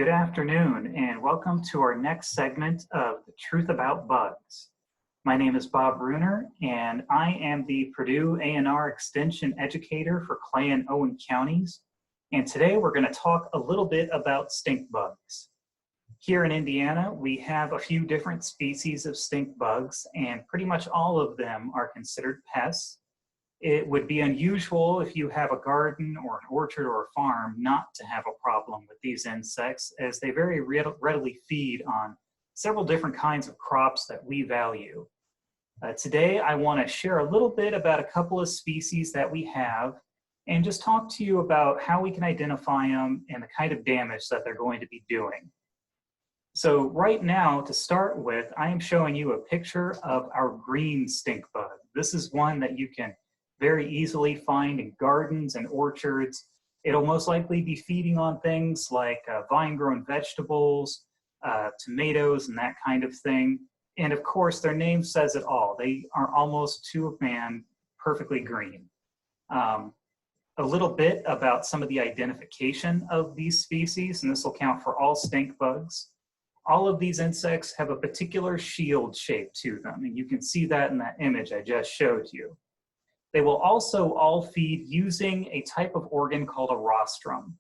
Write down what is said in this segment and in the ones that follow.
Good afternoon, and welcome to our next segment of The Truth About Bugs. My name is Bob Bruner, and I am the Purdue A&R Extension Educator for Clay and Owen counties. And today we're going to talk a little bit about stink bugs. Here in Indiana, we have a few different species of stink bugs, and pretty much all of them are considered pests. It would be unusual if you have a garden or an orchard or a farm not to have a problem with these insects, as they very readily feed on several different kinds of crops that we value. Today, I want to share a little bit about a couple of species that we have and just talk to you about how we can identify them and the kind of damage that they're going to be doing. So right now, to start with, I am showing you a picture of our green stink bug. This is one that you can very easily find in gardens and orchards. It'll most likely be feeding on things like vine-grown vegetables, tomatoes, and that kind of thing. And of course, their name says it all. They are almost to a man perfectly green. A little bit about some of the identification of these species, and this will count for all stink bugs. All of these insects have a particular shield shape to them, and you can see that in that image I just showed you. They will also all feed using a type of organ called a rostrum.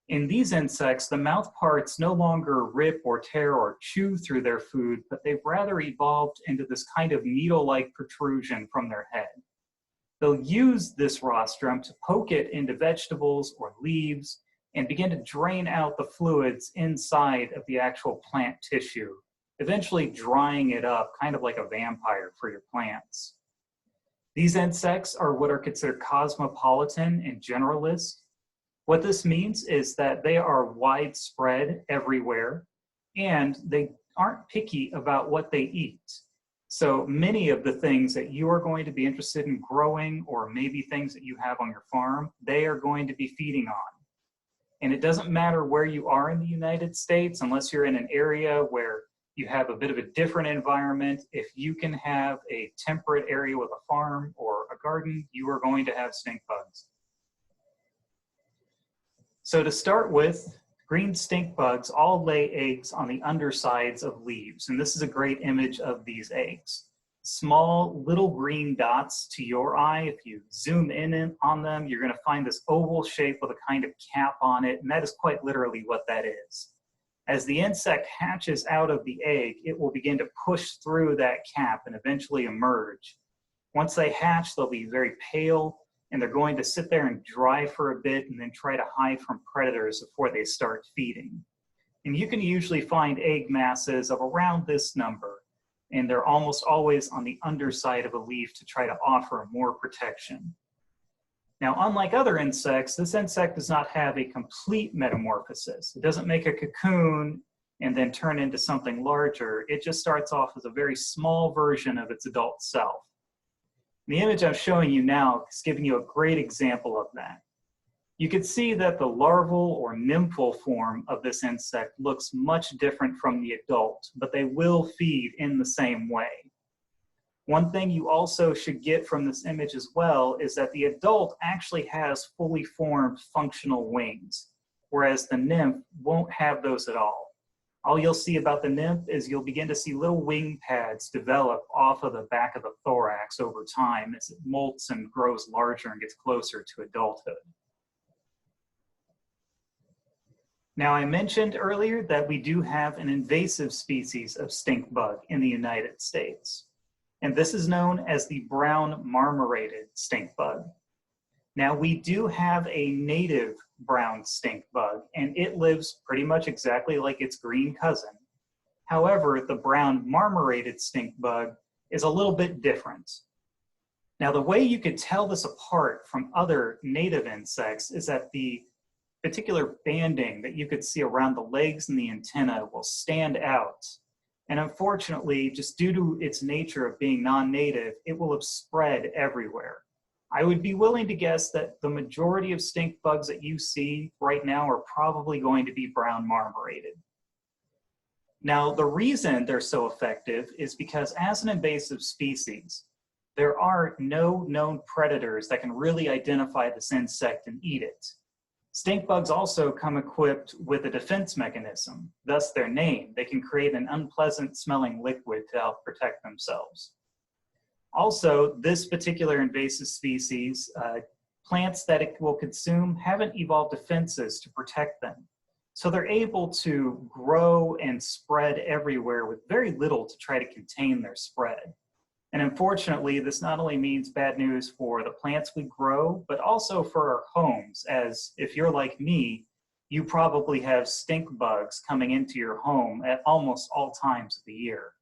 In these insects, the mouth parts no longer rip or tear or chew through their food, but they've rather evolved into this kind of needle-like protrusion from their head. They'll use this rostrum to poke it into vegetables or leaves and begin to drain out the fluids inside of the actual plant tissue, eventually drying it up, kind of like a vampire for your plants. These insects are what are considered cosmopolitan and generalist. What this means is that they are widespread everywhere, and they aren't picky about what they eat. So many of the things that you are going to be interested in growing, or maybe things that you have on your farm, they are going to be feeding on. And it doesn't matter where you are in the United States, unless you're in an area where you have a bit of a different environment. If you can have a temperate area with a farm or a garden, you are going to have stink bugs. So to start with, green stink bugs all lay eggs on the undersides of leaves. And this is a great image of these eggs. Small little green dots to your eye. If you zoom in on them, you're going to find this oval shape with a kind of cap on it. And that is quite literally what that is. As the insect hatches out of the egg, it will begin to push through that cap and eventually emerge. Once they hatch, they'll be very pale, and they're going to sit there and dry for a bit and then try to hide from predators before they start feeding. And you can usually find egg masses of around this number, and they're almost always on the underside of a leaf to try to offer more protection. Now, unlike other insects, this insect does not have a complete metamorphosis. It doesn't make a cocoon and then turn into something larger. It just starts off as a very small version of its adult self. The image I'm showing you now is giving you a great example of that. You can see that the larval or nymphal form of this insect looks much different from the adult, but they will feed in the same way. One thing you also should get from this image as well is that the adult actually has fully formed functional wings, whereas the nymph won't have those at all. All you'll see about the nymph is you'll begin to see little wing pads develop off of the back of the thorax over time as it molts and grows larger and gets closer to adulthood. Now, I mentioned earlier that we do have an invasive species of stink bug in the United States. And this is known as the brown marmorated stink bug. Now, we do have a native brown stink bug, and it lives pretty much exactly like its green cousin. However, the brown marmorated stink bug is a little bit different. Now, the way you could tell this apart from other native insects is that the particular banding that you could see around the legs and the antenna will stand out. And unfortunately, just due to its nature of being non-native, it will have spread everywhere. I would be willing to guess that the majority of stink bugs that you see right now are probably going to be brown marmorated. Now, the reason they're so effective is because as an invasive species, there are no known predators that can really identify this insect and eat it. Stink bugs also come equipped with a defense mechanism, thus their name. They can create an unpleasant smelling liquid to help protect themselves. Also, this particular invasive species, plants that it will consume haven't evolved defenses to protect them. So they're able to grow and spread everywhere with very little to try to contain their spread. And unfortunately, this not only means bad news for the plants we grow, but also for our homes, as if you're like me, you probably have stink bugs coming into your home at almost all times of the year.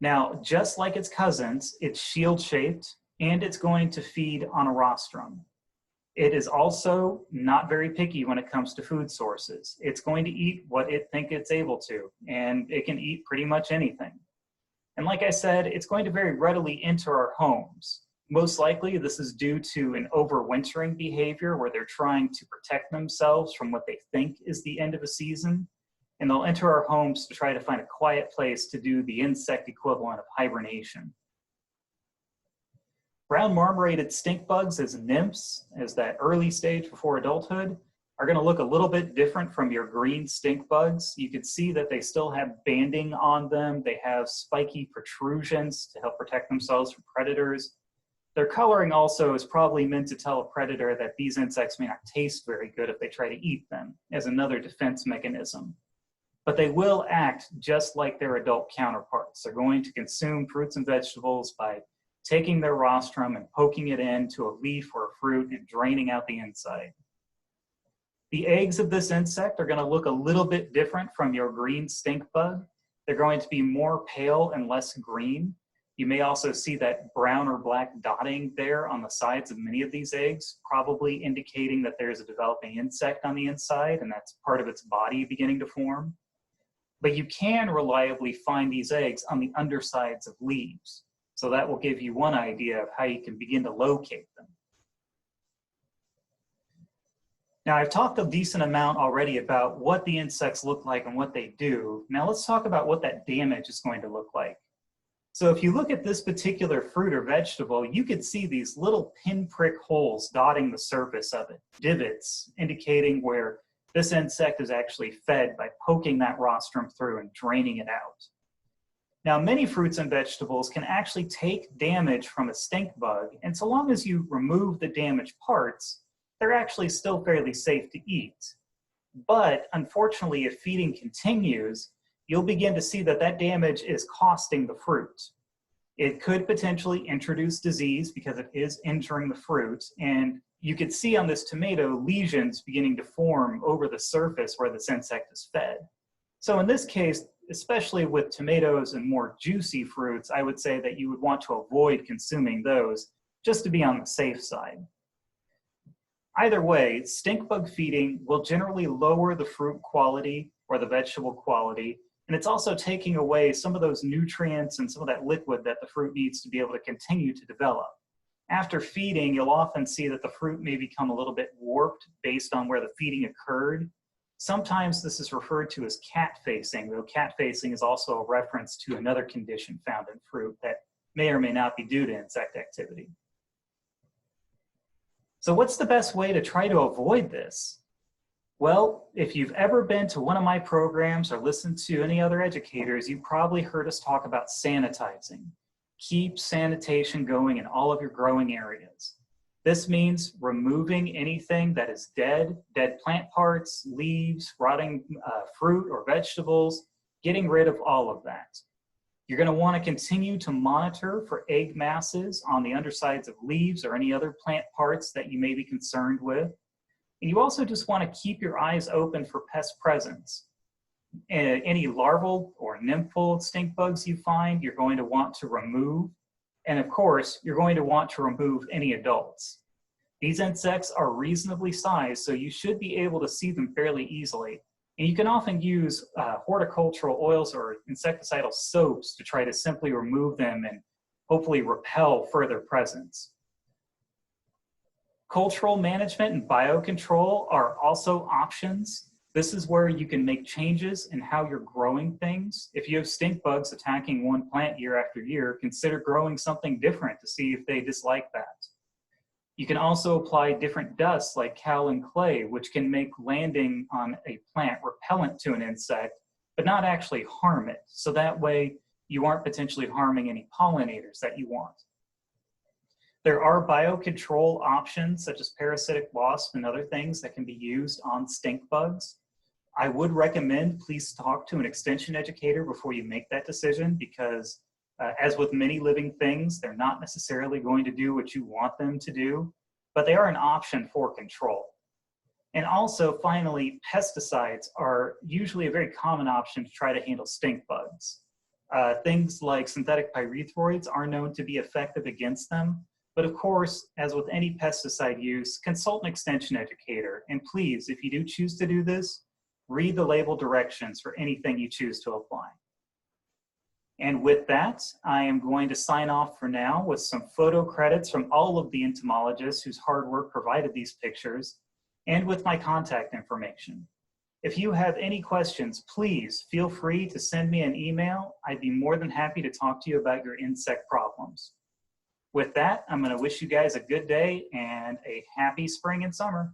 Now, just like its cousins, it's shield-shaped, and it's going to feed on a rostrum. It is also not very picky when it comes to food sources. It's going to eat what it thinks it's able to, and it can eat pretty much anything. And like I said, it's going to very readily enter our homes. Most likely, this is due to an overwintering behavior where they're trying to protect themselves from what they think is the end of a season. And they'll enter our homes to try to find a quiet place to do the insect equivalent of hibernation. Brown marmorated stink bugs as nymphs, as that early stage before adulthood, are going to look a little bit different from your green stink bugs. You can see that they still have banding on them. They have spiky protrusions to help protect themselves from predators. Their coloring also is probably meant to tell a predator that these insects may not taste very good if they try to eat them, as another defense mechanism. But they will act just like their adult counterparts. They're going to consume fruits and vegetables by taking their rostrum and poking it into a leaf or a fruit and draining out the inside. The eggs of this insect are going to look a little bit different from your green stink bug. They're going to be more pale and less green. You may also see that brown or black dotting there on the sides of many of these eggs, probably indicating that there's a developing insect on the inside and that's part of its body beginning to form. But you can reliably find these eggs on the undersides of leaves. So that will give you one idea of how you can begin to locate them. Now, I've talked a decent amount already about what the insects look like and what they do. Now let's talk about what that damage is going to look like. So if you look at this particular fruit or vegetable, you could see these little pinprick holes dotting the surface of it, divots, indicating where this insect is actually fed by poking that rostrum through and draining it out. Now, many fruits and vegetables can actually take damage from a stink bug, and so long as you remove the damaged parts, they're actually still fairly safe to eat. But unfortunately, if feeding continues, you'll begin to see that that damage is costing the fruit. It could potentially introduce disease because it is injuring the fruit, and you could see on this tomato lesions beginning to form over the surface where this insect is fed. So in this case, especially with tomatoes and more juicy fruits, I would say that you would want to avoid consuming those just to be on the safe side. Either way, stink bug feeding will generally lower the fruit quality or the vegetable quality, and it's also taking away some of those nutrients and some of that liquid that the fruit needs to be able to continue to develop. After feeding, you'll often see that the fruit may become a little bit warped based on where the feeding occurred. Sometimes this is referred to as cat facing, though cat facing is also a reference to another condition found in fruit that may or may not be due to insect activity. So what's the best way to try to avoid this? Well, if you've ever been to one of my programs or listened to any other educators, you've probably heard us talk about sanitizing. Keep sanitation going in all of your growing areas. This means removing anything that is dead plant parts, leaves, rotting fruit or vegetables, getting rid of all of that. You're going to want to continue to monitor for egg masses on the undersides of leaves or any other plant parts that you may be concerned with. And you also just want to keep your eyes open for pest presence. Any larval or nymphal stink bugs you find, you're going to want to remove. And of course, you're going to want to remove any adults. These insects are reasonably sized, so you should be able to see them fairly easily. And you can often use horticultural oils or insecticidal soaps to try to simply remove them and hopefully repel further presence. Cultural management and biocontrol are also options. This is where you can make changes in how you're growing things. If you have stink bugs attacking one plant year after year, consider growing something different to see if they dislike that. You can also apply different dusts like cal and clay, which can make landing on a plant repellent to an insect, but not actually harm it. So that way you aren't potentially harming any pollinators that you want. There are biocontrol options such as parasitic wasp and other things that can be used on stink bugs. I would recommend please talk to an extension educator before you make that decision, because as with many living things, they're not necessarily going to do what you want them to do, but they are an option for control. And also, finally, pesticides are usually a very common option to try to handle stink bugs. Things like synthetic pyrethroids are known to be effective against them. But of course, as with any pesticide use, consult an extension educator. And please, if you do choose to do this, read the label directions for anything you choose to apply. And with that, I am going to sign off for now with some photo credits from all of the entomologists whose hard work provided these pictures, and with my contact information. If you have any questions, please feel free to send me an email. I'd be more than happy to talk to you about your insect problems. With that, I'm going to wish you guys a good day and a happy spring and summer.